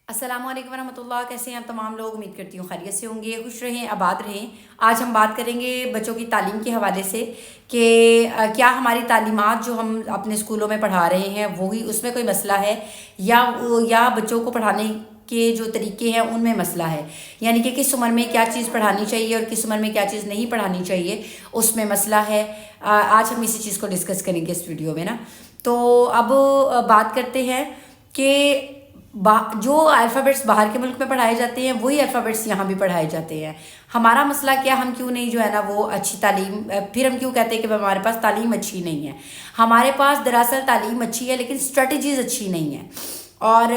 अस्सलामुअलैकुम वरहमतुल्लाह। कैसे हैं आप तमाम लोग? उम्मीद करती हूँ खैरियत से होंगे, खुश रहें, आबाद रहें। आज हम बात करेंगे बच्चों की तालीम के हवाले से कि क्या हमारी तालीमात जो हम अपने स्कूलों में पढ़ा रहे हैं वही उसमें कोई मसला है या बच्चों को पढ़ाने के जो तरीके हैं उनमें मसला है। यानी कि किस उम्र में क्या चीज़ पढ़ानी चाहिए और किस उम्र में क्या चीज़ नहीं पढ़ानी चाहिए, उसमें मसला है। आज हम इसी चीज़ को डिस्कस करेंगे इस वीडियो में ना। तो अब बात करते हैं कि जो अल्फ़ाबेट्स बाहर के मुल्क में पढ़ाए जाते हैं वही अल्फ़ाबेट्स यहाँ भी पढ़ाए जाते हैं। हमारा मसला क्या, हम क्यों नहीं जो है ना वो अच्छी तालीम, फिर हम क्यों कहते हैं कि हमारे पास तालीम अच्छी नहीं है। हमारे पास दरअसल तालीम अच्छी है लेकिन स्ट्रेटजीज़ अच्छी नहीं है। और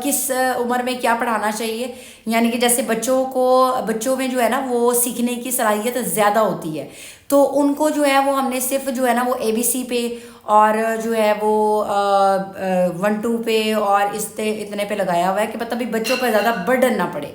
किस उम्र में क्या पढ़ाना चाहिए, यानी कि जैसे बच्चों में जो है ना वो सीखने की सलाहियत ज़्यादा होती है, तो उनको जो है वो हमने सिर्फ जो है ना वो ABC पे और जो है वो 1 2 पे और इतने पे लगाया हुआ है कि मतलब भी बच्चों पर ज़्यादा बर्डन ना पड़े।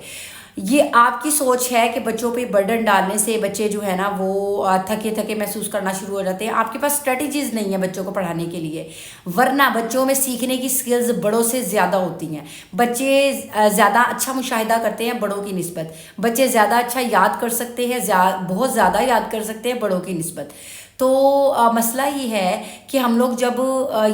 ये आपकी सोच है कि बच्चों पे बर्डन डालने से बच्चे जो है ना वो थके थके महसूस करना शुरू हो जाते हैं। आपके पास स्ट्रेटजीज़ नहीं है बच्चों को पढ़ाने के लिए, वरना बच्चों में सीखने की स्किल्स बड़ों से ज़्यादा होती हैं। बच्चे ज़्यादा अच्छा मुशाहिदा करते हैं बड़ों की निस्बत, बच्चे ज़्यादा अच्छा याद कर सकते हैं, बहुत ज़्यादा याद कर सकते हैं बड़ों की निस्बत। तो मसला ये है कि हम लोग जब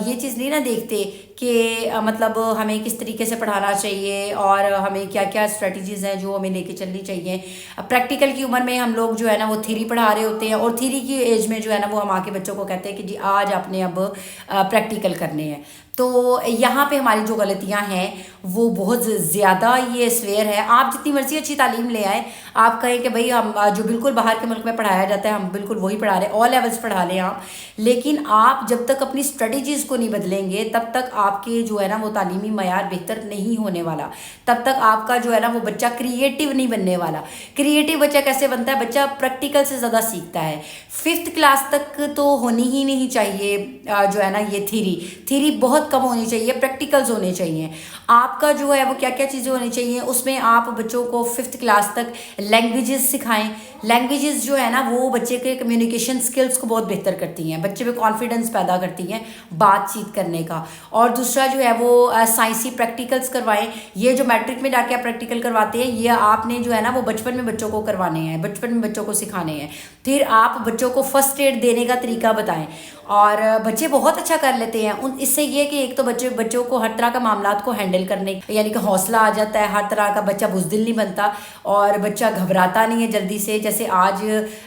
ये चीज़ नहीं ना देखते कि मतलब हमें किस तरीके से पढ़ाना चाहिए और हमें क्या क्या स्ट्रेटजीज़ हैं जो हमें लेके चलनी चाहिए। प्रैक्टिकल की उम्र में हम लोग जो है ना वो थ्योरी पढ़ा रहे होते हैं और थ्योरी की एज में जो है ना वो हम आके बच्चों को कहते हैं कि जी आज आपने अब प्रैक्टिकल करने हैं। तो यहाँ पे हमारी जो गलतियाँ हैं वो बहुत ज़्यादा ये स्वेयर है। आप जितनी मर्जी अच्छी तालीम ले आए, आप कहें कि भाई हम जो बिल्कुल बाहर के मुल्क में पढ़ाया जाता है हम बिल्कुल वही पढ़ा रहे हैं, ऑल लेवल्स पढ़ा लें आप, लेकिन आप जब तक अपनी स्ट्रेटजीज़ को नहीं बदलेंगे तब तक आपके जो है ना वो तालीमी मयार बेहतर नहीं होने वाला। तब तक आपका जो है ना वो बच्चा क्रिएटिव नहीं बनने वाला। क्रिएटिव बच्चा कैसे बनता है? बच्चा प्रैक्टिकल से ज़्यादा सीखता है। 5th क्लास तक तो होनी ही नहीं चाहिए जो है ना ये थ्योरी बहुत कम होनी चाहिए, प्रैक्टिकल्स होने चाहिए। आपका जो है वो क्या क्या चीज़ें होनी चाहिए उसमें आप बच्चों को 5th क्लास तक लैंग्वेजेस सिखाएं। लैंग्वेजेस जो है ना वो बच्चे के कम्युनिकेशन स्किल्स को बहुत बेहतर करती हैं, बच्चे में कॉन्फिडेंस पैदा करती हैं बातचीत करने का। और दूसरा जो है वो साइंसी प्रैक्टिकल्स करवाएं। ये जो मैट्रिक में जाके आप प्रैक्टिकल करवाते हैं ये आपने जो है ना वो बचपन में बच्चों को करवाने हैं, बचपन में बच्चों को सिखाने हैं। फिर आप बच्चों को फर्स्ट एड देने का तरीका बताएं और बच्चे बहुत अच्छा कर लेते हैं। उन इससे ये कि एक तो बच्चों को हर तरह का मामलात को हैंडल करने यानी कि हौसला आ जाता है, हर तरह का बच्चा बुज़दिल नहीं बनता और बच्चा घबराता नहीं है जल्दी से। जैसे आज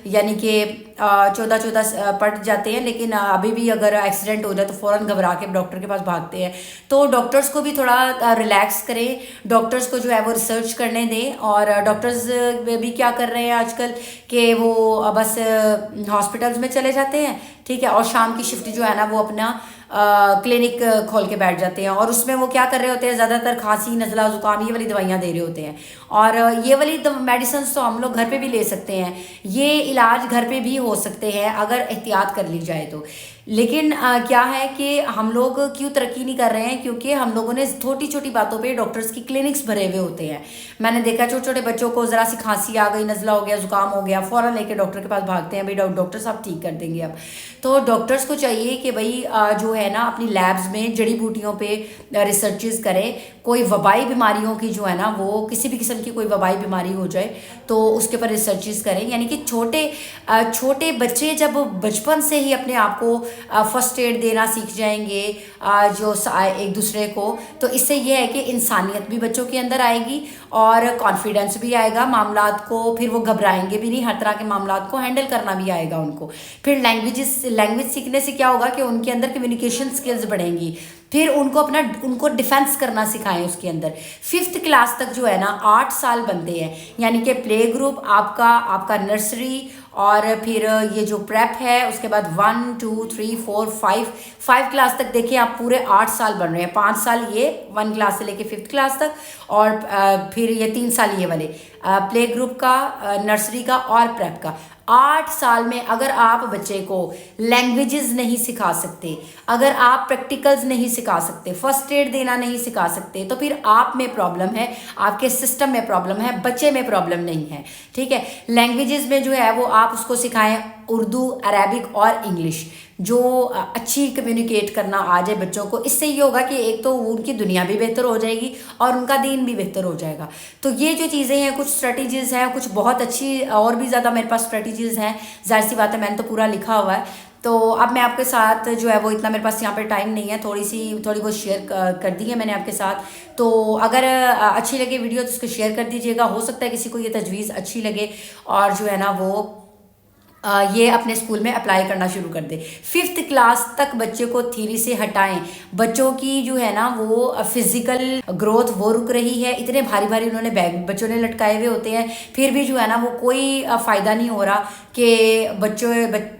यानी कि 14 पढ़ जाते हैं लेकिन अभी भी अगर एक्सीडेंट हो जाए तो फ़ौरन घबरा के डॉक्टर के पास भागते हैं। तो डॉक्टर्स को भी थोड़ा रिलैक्स करें, डॉक्टर्स को जो है वो रिसर्च करने दें। और डॉक्टर्स भी क्या कर रहे हैं आजकल कि वो बस हॉस्पिटल्स में चले जाते हैं, ठीक है, और शाम की शिफ्ट जो है ना वो अपना क्लिनिक खोल के बैठ जाते हैं और उसमें वो क्या कर रहे होते हैं, ज़्यादातर खांसी नज़ला ज़ुकाम ये वाली दवाइयाँ दे रहे होते हैं। और ये वाली मेडिसिन तो हम लोग घर पे भी ले सकते हैं, ये इलाज घर पे भी हो सकते हैं अगर एहतियात कर ली जाए तो। लेकिन क्या है कि हम लोग क्यों तरक्की नहीं कर रहे हैं? क्योंकि हम लोगों ने छोटी छोटी बातों पे डॉक्टर्स की क्लिनिक्स भरे हुए होते हैं। मैंने देखा छोटे छोटे बच्चों को ज़रा सी खांसी आ गई, नज़ला हो गया, ज़ुकाम हो गया, फ़ौरन लेके डॉक्टर के पास भागते हैं, भाई डॉक्टर साहब ठीक कर देंगे अब। तो डॉक्टर्स को चाहिए कि भाई जो है ना अपनी लैब्स में जड़ी बूटियों पे रिसर्चेज करें। कोई वबाई बीमारियों की जो है ना वो किसी भी किस्म की कोई वबाई बीमारी हो जाए तो उसके ऊपर रिसर्चेज करें। यानी कि छोटे बच्चे जब बचपन से ही अपने आप को फर्स्ट एड देना सीख जाएंगे जो एक दूसरे को, तो इससे ये है कि इंसानियत भी बच्चों के अंदर आएगी और कॉन्फिडेंस भी आएगा मामलात को, फिर वो घबराएंगे भी नहीं, हर तरह के मामलात को हैंडल करना भी आएगा उनको। फिर लैंग्वेज सीखने से क्या होगा कि उनके अंदर कम्युनिकेशन स्किल्स बढ़ेंगी। फिर उनको डिफेंस करना सिखाएं उसके अंदर। 5th क्लास तक जो है ना 8 साल बनते हैं, यानी कि प्ले ग्रुप आपका नर्सरी और फिर ये जो प्रेप है उसके बाद 1 2 3 4 5 क्लास तक देखिए आप पूरे 8 साल बन रहे हैं। 5 साल ये 1 क्लास से लेके 5th क्लास तक और फिर ये 3 साल ये वाले प्ले ग्रुप का, नर्सरी का और प्रेप का। 8 साल में अगर आप बच्चे को लैंग्वेजेस नहीं सिखा सकते, अगर आप प्रैक्टिकल्स नहीं सिखा सकते, फर्स्ट एड देना नहीं सिखा सकते, तो फिर आप में प्रॉब्लम है, आपके सिस्टम में प्रॉब्लम है, बच्चे में प्रॉब्लम नहीं है, ठीक है। लैंग्वेजेस में जो है वो आप उसको सिखाएं उर्दू, अरेबिक और इंग्लिश, जो अच्छी कम्युनिकेट करना आ जाए बच्चों को। इससे ये होगा कि एक तो उनकी दुनिया भी बेहतर हो जाएगी और उनका दीन भी बेहतर हो जाएगा। तो ये जो चीज़ें हैं, कुछ स्ट्रेटजीज़ हैं, कुछ बहुत अच्छी और भी ज़्यादा मेरे पास स्ट्रेटजीज़ हैं। जाहिर सी बात है, मैंने तो पूरा लिखा हुआ है। तो अब मैं आपके साथ जो है वो इतना मेरे पास यहाँ पे टाइम नहीं है, थोड़ी बहुत शेयर कर दी है मैंने आपके साथ। तो अगर अच्छी लगे वीडियो तो उसको शेयर कर दीजिएगा। हो सकता है किसी को ये तजवीज़ अच्छी लगे और जो है ना वो ये अपने स्कूल में अप्लाई करना शुरू कर दे। 5th क्लास तक बच्चे को थ्योरी से हटाएं। बच्चों की जो है ना वो फिजिकल ग्रोथ वो रुक रही है। इतने भारी भारी उन्होंने बैग बच्चों ने लटकाए हुए होते हैं, फिर भी जो है ना वो कोई फ़ायदा नहीं हो रहा कि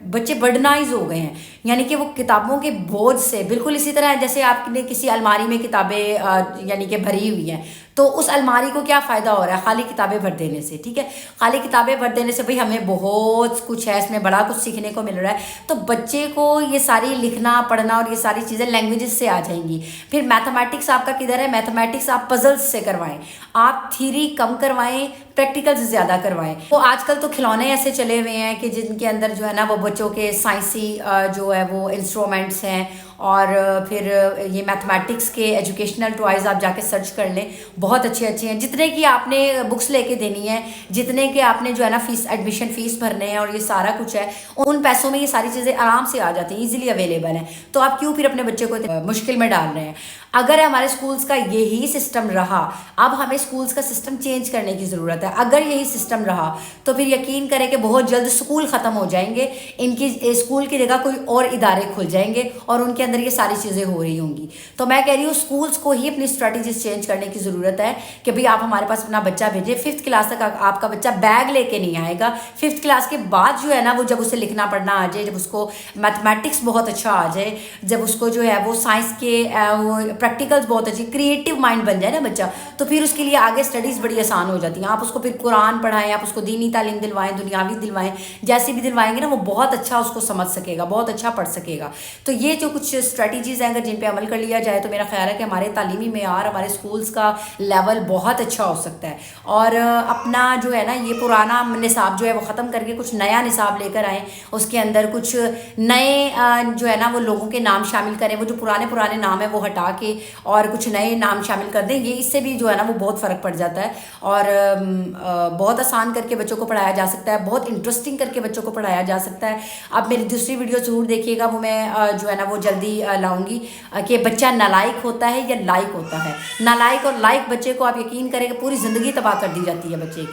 बच्चे बर्डनाइज हो गए हैं, यानी कि वो किताबों के बोझ से। बिल्कुल इसी तरह जैसे आपने किसी अलमारी में किताबें यानी कि भरी हुई हैं, तो उस अलमारी को क्या फ़ायदा हो रहा है खाली किताबें भर देने से। ठीक है, खाली किताबें भर देने से भाई हमें बहुत कुछ है, इसमें बड़ा कुछ सीखने को मिल रहा है। तो बच्चे को ये सारी लिखना पढ़ना और ये सारी चीज़ें लैंग्वेजेस से आ जाएंगी। फिर मैथमेटिक्स आपका किधर है? मैथमेटिक्स आप पजल्स से करवाएं, आप थ्योरी कम करवाएं, प्रैक्टिकल्स ज़्यादा करवाएं। तो आजकल तो खिलौने ऐसे चले हुए हैं कि जिनके अंदर जो है ना वो बच्चों के साइंसी जो है वो इंस्ट्रूमेंट्स हैं, और फिर ये मैथमेटिक्स के एजुकेशनल टॉयज़ आप जाके सर्च कर लें, बहुत अच्छे अच्छे हैं। जितने की आपने बुक्स लेके देनी है, जितने के आपने जो है ना फीस एडमिशन फ़ीस भरने हैं और ये सारा कुछ है, उन पैसों में ये सारी चीज़ें आराम से आ जाती हैं, ईजिली अवेलेबल हैं। तो आप क्यों फिर अपने बच्चे को मुश्किल में डाल रहे हैं? अगर हमारे स्कूल्स का यही सिस्टम रहा, अब हमें स्कूल्स का सिस्टम चेंज करने की ज़रूरत है। अगर यही सिस्टम रहा तो फिर यकीन करें कि बहुत जल्द स्कूल ख़त्म हो जाएंगे, इनकी स्कूल की जगह कोई और इदारे खुल जाएंगे और उनके अंदर ये सारी चीज़ें हो रही होंगी। तो मैं कह रही हूँ स्कूल्स को ही अपनी स्ट्रैटेजीज चेंज करने की ज़रूरत है कि भाई आप हमारे पास अपना बच्चा भेजें। 5th क्लास तक आपका बच्चा बैग लेके नहीं आएगा। 5th क्लास के बाद जो है ना वो जब उसे लिखना पढ़ना आ जाए, जब उसको मैथमेटिक्स बहुत अच्छा आ जाए, जब उसको जो है वो साइंस के प्रैक्टिकल्स बहुत अच्छी, क्रिएटिव माइंड बन जाए ना बच्चा, तो फिर उसके लिए आगे स्टडीज़ बड़ी आसान हो जाती हैं। आप उसको फिर कुरान पढ़ाएं, आप उसको दीनी तालीम दिलवाएं, दुनियावी दिलवाएं, जैसे भी दिलवाएंगे ना वो बहुत अच्छा उसको समझ सकेगा, बहुत अच्छा पढ़ सकेगा। तो ये जो कुछ स्ट्रेटजीज़ हैं अगर जिन पे अमल कर लिया जाए तो मेरा ख्याल है कि हमारे तालीमी मेयार, हमारे स्कूल्स का लेवल बहुत अच्छा हो सकता है। और अपना जो है ना ये पुराना निसाब जो है वो ख़त्म करके कुछ नया निसाब लेकर आएँ, उसके अंदर कुछ नए जो है ना वो लोगों के नाम शामिल करें, वो जो पुराने पुराने नाम है वो हटा के और कुछ नए नाम शामिल कर दें। ये इससे भी जो है ना वो बहुत फ़र्क पड़ जाता है और बहुत आसान करके बच्चों को पढ़ाया जा सकता है, बहुत इंटरेस्टिंग करके बच्चों को पढ़ाया जा सकता है। आप मेरी दूसरी वीडियो ज़रूर देखिएगा, वो मैं जो है ना वो जल्दी लाऊंगी कि बच्चा नालायक होता है या लायक होता है। नालायक और लायक बच्चे को आप यकीन करें कि पूरी ज़िंदगी तबाह कर दी जाती है बच्चे की।